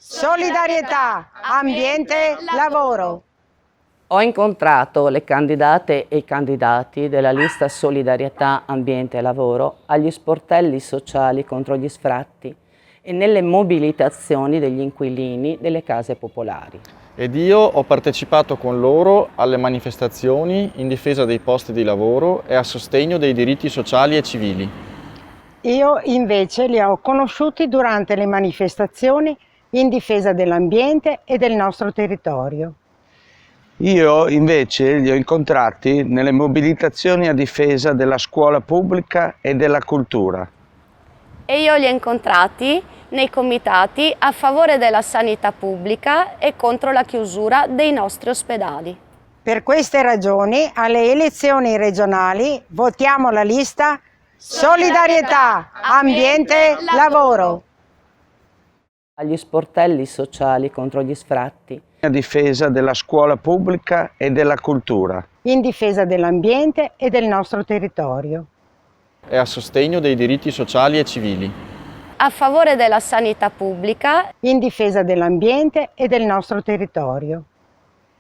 Solidarietà, ambiente, lavoro. Ho incontrato le candidate e i candidati della lista Solidarietà, Ambiente e Lavoro agli sportelli sociali contro gli sfratti e nelle mobilitazioni degli inquilini delle case popolari. Ed io ho partecipato con loro alle manifestazioni in difesa dei posti di lavoro e a sostegno dei diritti sociali e civili. Io invece li ho conosciuti durante le manifestazioni in difesa dell'ambiente e del nostro territorio. Io invece li ho incontrati nelle mobilitazioni a difesa della scuola pubblica e della cultura. E io li ho incontrati nei comitati a favore della sanità pubblica e contro la chiusura dei nostri ospedali. Per queste ragioni, alle elezioni regionali votiamo la lista Solidarietà, ambiente, lavoro. Agli sportelli sociali contro gli sfratti. A difesa della scuola pubblica e della cultura. In difesa dell'ambiente e del nostro territorio. E a sostegno dei diritti sociali e civili. A favore della sanità pubblica. In difesa dell'ambiente e del nostro territorio.